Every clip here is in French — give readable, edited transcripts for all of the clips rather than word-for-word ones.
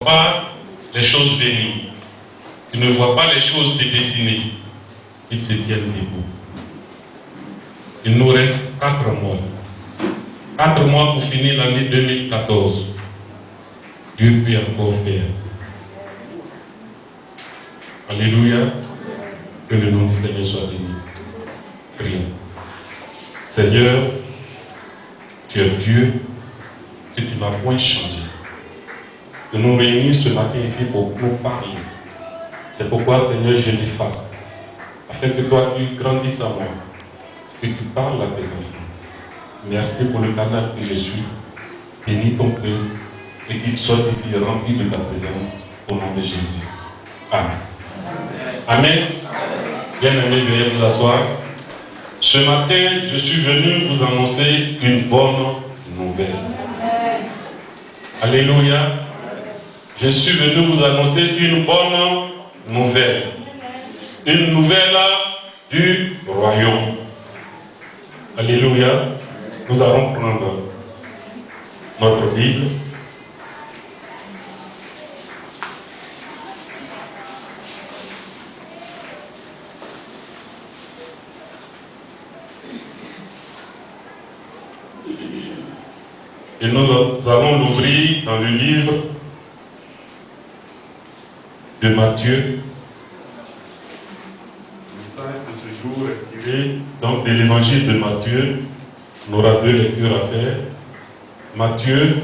pas les choses venir. Tu ne vois pas les choses se dessiner. Ils se tiennent debout. Il nous reste 4 mois. 4 mois pour finir l'année 2014. Dieu peut encore faire. Alléluia. Que le nom du Seigneur soit béni. Prions. Seigneur, tu es Dieu et tu n'as point changé. De nous réunir ce matin ici pour nous parler. C'est pourquoi, Seigneur, je l'efface. Afin que toi, tu grandisses à moi. Que tu parles à tes enfants. Merci pour le canal que je suis. Bénis ton peuple et qu'il soit ici rempli de ta présence. Au nom de Jésus. Amen. Amen. Bien-aimés, veuillez vous asseoir. Ce matin, je suis venu vous annoncer une bonne nouvelle. Alléluia. Je suis venu vous annoncer une bonne nouvelle. Une nouvelle du royaume. Alléluia. Nous allons prendre notre Bible. Et nous allons l'ouvrir dans le livre de Matthieu. Le message de ce jour est tiré donc de l'évangile de Matthieu. On aura 2 lectures à faire. Matthieu,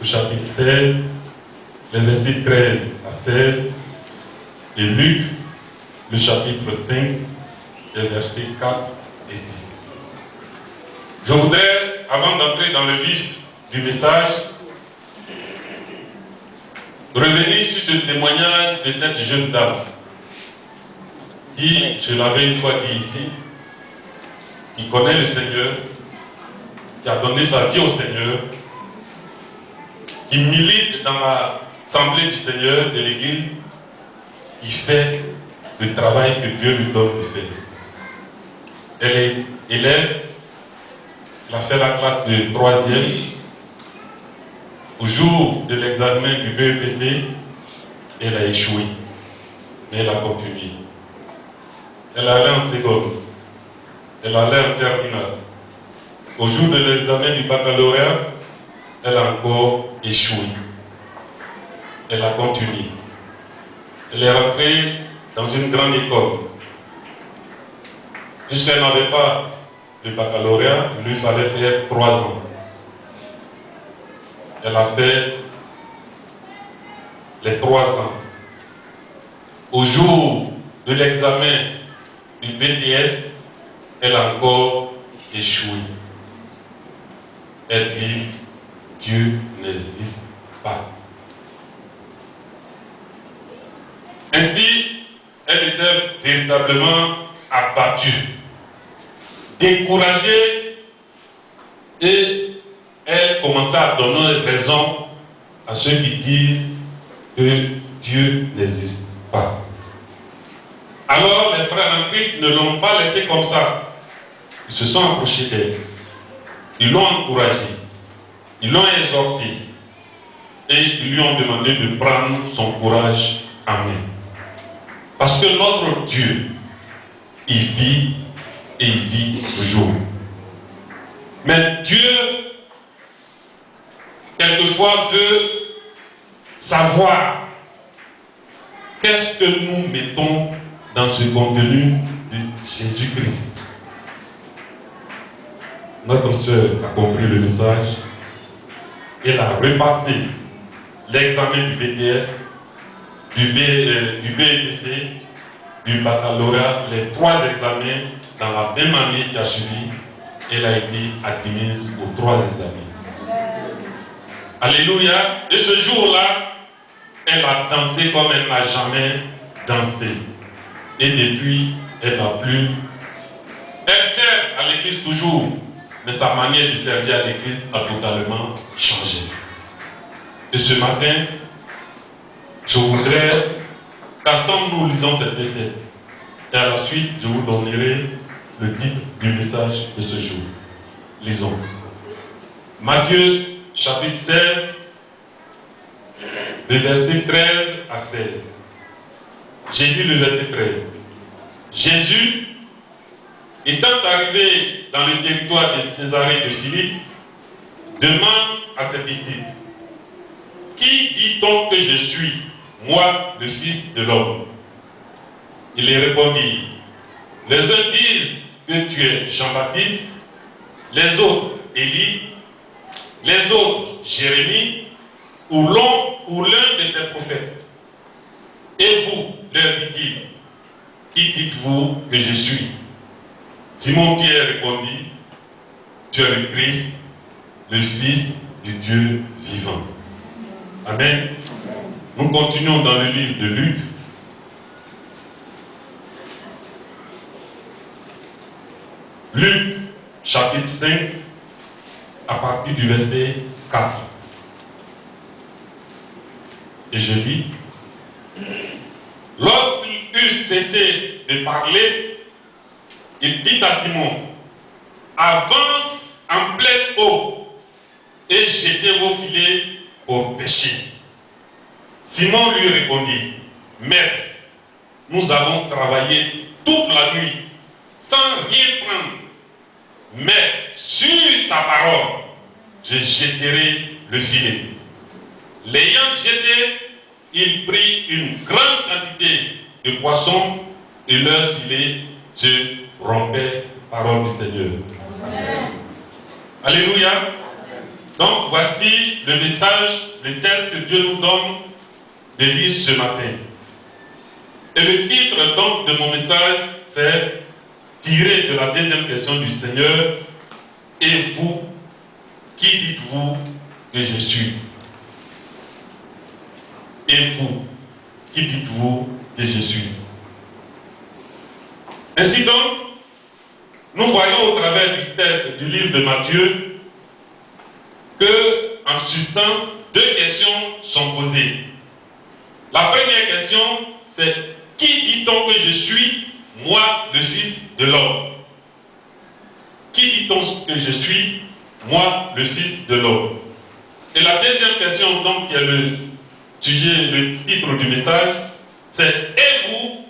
au chapitre 16, les versets 13 à 16. Et Luc, le chapitre 5, les versets 4 et 6. Je voudrais, avant d'entrer dans le vif du message, revenir sur ce témoignage de cette jeune dame qui, je l'avais une fois dit ici, qui connaît le Seigneur, qui a donné sa vie au Seigneur, qui milite dans l'assemblée du Seigneur, de l'Église, qui fait le travail que Dieu lui donne de faire. Elle est élève. Elle a fait la classe de 3e. Au jour de l'examen du BEPC, elle a échoué. Mais elle a continué. Elle allait en seconde. Elle allait en terminale. Au jour de l'examen du baccalauréat, elle a encore échoué. Elle a continué. Elle est rentrée dans une grande école. Puisqu'elle n'avait pas le baccalauréat, il lui fallait faire 3 ans. Elle a fait les 3 ans. Au jour de l'examen du BTS, elle a encore échoué. Elle dit, Dieu n'existe pas. Ainsi, elle était véritablement abattue, découragée, et elle commençait à donner raison à ceux qui disent que Dieu n'existe pas. Alors les frères en Christ ne l'ont pas laissé comme ça. Ils se sont approchés d'elle. Ils l'ont encouragée. Ils l'ont exhortée. Et ils lui ont demandé de prendre son courage en main. Parce que notre Dieu, il vit et il vit toujours. Mais Dieu, quelquefois, veut savoir qu'est-ce que nous mettons dans ce contenu de Jésus-Christ. Notre sœur a compris le message. Elle a repassé l'examen du BTS, du BEPC, du baccalauréat, les 3 examens dans la même année qui a suivi. Elle a été admise aux 3 examens. Alléluia. Et ce jour-là, elle a dansé comme elle n'a jamais dansé. Et depuis, elle n'a plus. Elle sert à l'église toujours, mais sa manière de servir à l'église a totalement changé. Et ce matin, je voudrais qu'ensemble nous lisons cette texte. Et à la suite, je vous donnerai le titre du message de ce jour. Lisons. Matthieu, chapitre 16, le verset 13 à 16. J'ai lu le verset 13. Jésus, étant arrivé dans le territoire de Césarée de Philippe, demande à ses disciples, qui dit-on que je suis, moi, le Fils de l'homme? Il les répondit, les uns disent que tu es Jean-Baptiste, les autres Élie, les autres Jérémie, ou l'un de ses prophètes. Et vous, leur dit-il, qui dites-vous que je suis? Simon-Pierre répondit, tu es le Christ, le Fils du Dieu vivant. Amen. Nous continuons dans le livre de Luc. Luc, chapitre 5, à partir du verset 4. Et je lis. Lorsqu'il eut cessé de parler, il dit à Simon, avance en pleine eau et jetez vos filets pour pêcher. Simon lui répondit, Maître, nous avons travaillé toute la nuit sans rien prendre, mais sur ta parole, je jetterai le filet. L'ayant jeté, il prit une grande quantité de poissons et leur filet se rompait. Parole du Seigneur. Amen. Alléluia. Donc voici le message, le texte que Dieu nous donne de lire ce matin. Et le titre donc de mon message, c'est tiré de la deuxième question du Seigneur. Et vous, qui dites-vous que je suis? Et vous, qui dites-vous que je suis? Ainsi donc, nous voyons au travers du texte du livre de Matthieu que, en substance, deux questions sont posées. La première question, c'est qui dit-on que je suis, moi, le Fils de l'homme? Qui dit-on que je suis, moi, le Fils de l'homme? Et la deuxième question, donc, qui est le sujet, le titre du message, c'est et vous,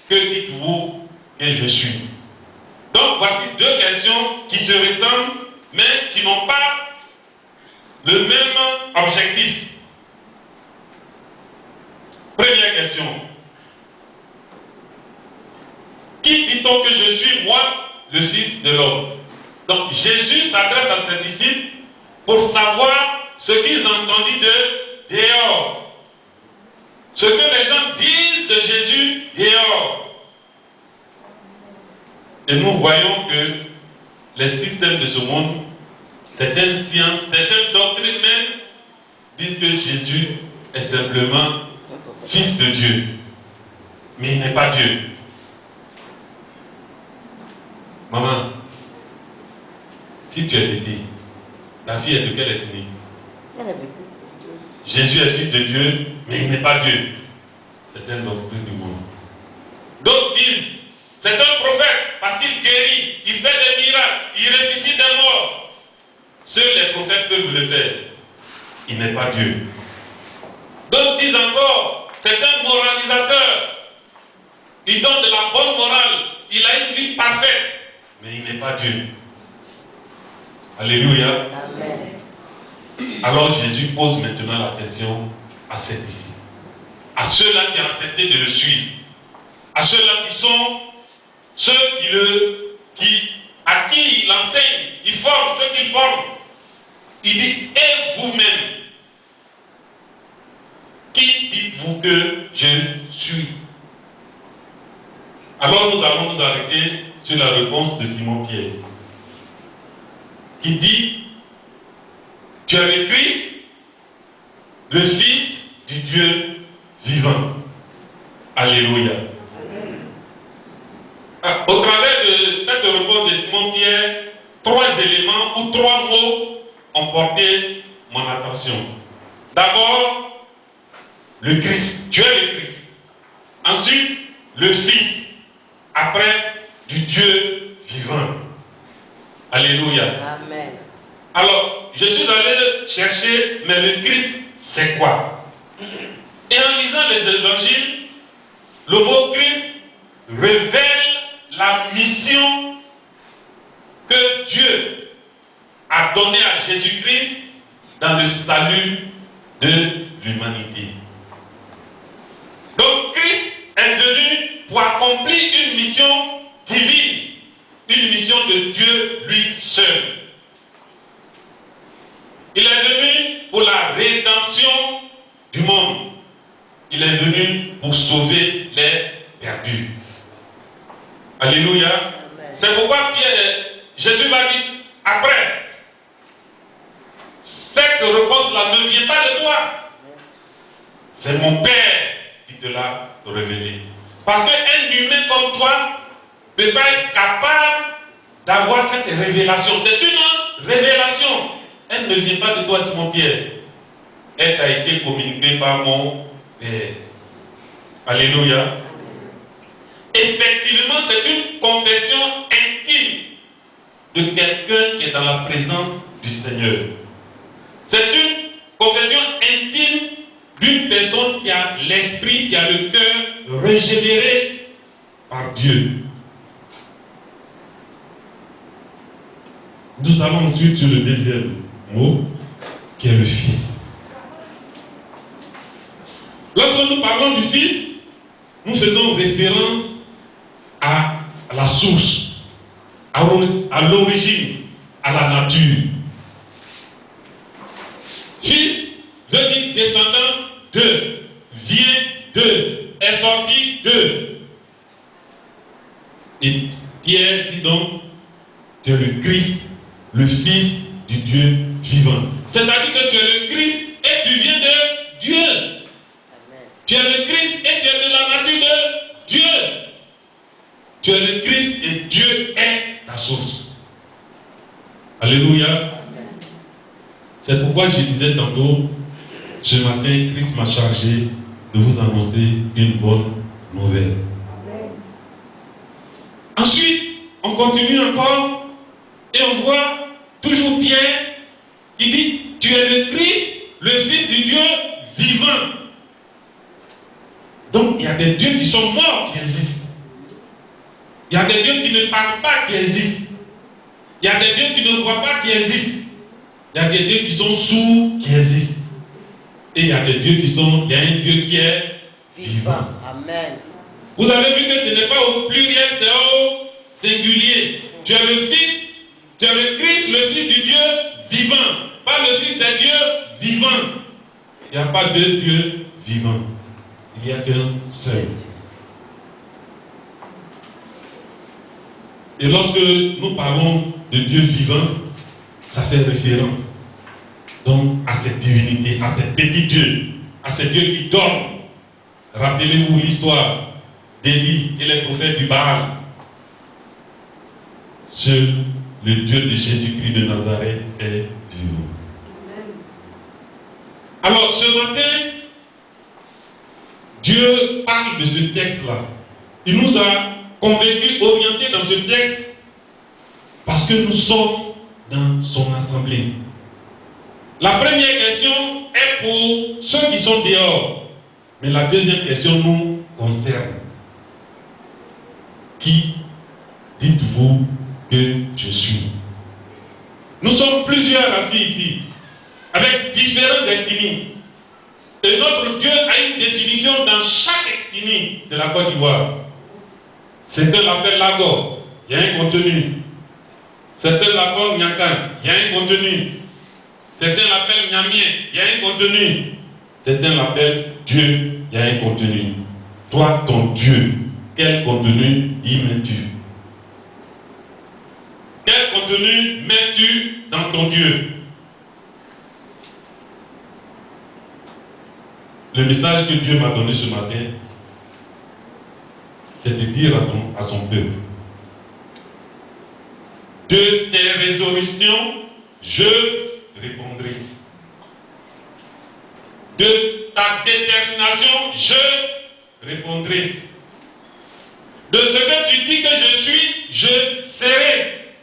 que dites-vous que je suis? Donc, voici deux questions qui se ressemblent, mais qui n'ont pas le même objectif. Première question. Qui dit-on que je suis, moi, le Fils de l'homme? Donc, Jésus s'adresse à ses disciples pour savoir ce qu'ils ont entendu de dehors. Ce que les gens disent de Jésus dehors. Et nous voyons que les systèmes de ce monde, certaines sciences, certaines doctrines même, disent que Jésus est simplement Fils de Dieu. Mais il n'est pas Dieu. Maman, si tu es bêtée, ta fille est de quelle ethnie? Elle est bêtée. Jésus est Fils de Dieu, mais il n'est pas Dieu. C'est une doctrine du monde. D'autres disent, c'est un prophète parce qu'il guérit, il fait des miracles, il ressuscite des morts. Seuls les prophètes peuvent le faire. Il n'est pas Dieu. D'autres disent encore, c'est un moralisateur. Il donne de la bonne morale, il a une vie parfaite, mais il n'est pas Dieu. Alléluia. Amen. Alors Jésus pose maintenant la question à ses disciples, à ceux-là qui ont accepté de le suivre, à ceux-là qui sont ceux à qui il enseigne, il forme ceux qu'il forme. Il dit, et vous-même, qui dites-vous que je suis? Alors nous allons nous arrêter sur la réponse de Simon-Pierre, qui dit, tu es le Christ, le Fils du Dieu vivant. Alléluia. Au travers de cette réponse de Simon-Pierre, trois éléments ou trois mots ont porté mon attention. D'abord, le Christ. Tu es le Christ. Ensuite, le Fils. Après, du Dieu vivant. Alléluia. Amen. Alors, je suis allé chercher, mais le Christ, c'est quoi? Et en lisant les évangiles, le mot Christ révèle la mission que Dieu a donnée à Jésus-Christ dans le salut de l'humanité. Donc Christ est venu pour accomplir une mission divine, une mission de Dieu lui seul. Il est venu pour la rédemption du monde. Il est venu pour sauver les perdus. Alléluia. C'est pourquoi Jésus va dire après, cette réponse-là ne vient pas de toi. C'est mon Père qui te l'a révélé. Parce qu'un humain comme toi ne peut pas être capable d'avoir cette révélation. C'est une révélation. Elle ne vient pas de toi, Simon-Pierre. Elle t'a été communiquée par mon Père. Alléluia. Effectivement, c'est une confession intime de quelqu'un qui est dans la présence du Seigneur. C'est une confession intime d'une personne qui a l'esprit, qui a le cœur régénéré par Dieu. Nous allons ensuite sur le deuxième mot, qui est le Fils. Lorsque nous parlons du Fils, nous faisons référence à la source, à l'origine, à la nature. Fils veut dire descendant de, vient de, est sorti de. Et Pierre dit donc, tu es le Christ, le Fils du Dieu vivant. C'est-à-dire que tu es le Christ et tu viens de Dieu. Amen. Tu es le Christ et tu es de la nature de Dieu. Tu es le Christ et Dieu est ta source. Alléluia. Amen. C'est pourquoi je disais tantôt, ce matin, Christ m'a chargé de vous annoncer une bonne nouvelle. Amen. Ensuite, on continue encore et on voit toujours Pierre qui dit, tu es le Christ, le Fils du Dieu vivant. Donc il y a des dieux qui sont morts qui existent. Il y a des dieux qui ne parlent pas qui existent. Il y a des dieux qui ne voient pas qui existent. Il y a des dieux qui sont sourds qui existent. Et il y a des dieux qui sont, il y a un Dieu qui est vivant. Amen. Vous avez vu que ce n'est pas au pluriel, c'est au singulier. Tu es le Fils, tu es le Christ, le Fils du Dieu vivant. Pas le Fils des dieux vivants. Il n'y a pas deux dieux vivants. Il y a qu'un seul. Et lorsque nous parlons de Dieu vivant, ça fait référence donc à cette divinité, à ces petits dieux, à ces dieux qui dorment. Rappelez-vous l'histoire d'Élie et les prophètes du Baal. Seul le Dieu de Jésus-Christ de Nazareth est vivant. Alors ce matin, Dieu parle de ce texte-là. Il nous a convaincus, orientés dans ce texte, parce que nous sommes dans son assemblée. La première question est pour ceux qui sont dehors, mais la deuxième question nous concerne. Qui dites-vous que je suis? Nous sommes plusieurs assis ici, avec différentes ethnies. Et notre Dieu a une définition dans chaque ethnie de la Côte d'Ivoire. Certains l'appellent Lago, il y a un contenu. Certains l'appellent Nyakan, il y a un contenu. Certains l'appellent Nyamien, il y a un contenu. Certains l'appellent Dieu, il y a un contenu. Toi, ton Dieu, quel contenu y mets-tu? Quel contenu mets-tu dans ton Dieu? Le message que Dieu m'a donné ce matin, c'est de dire à son peuple, de tes résolutions, je répondrai. De ta détermination, je répondrai. De ce que tu dis que je suis, je serai.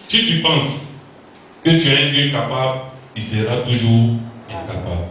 Si tu penses que tu es un Dieu capable, il sera toujours incapable.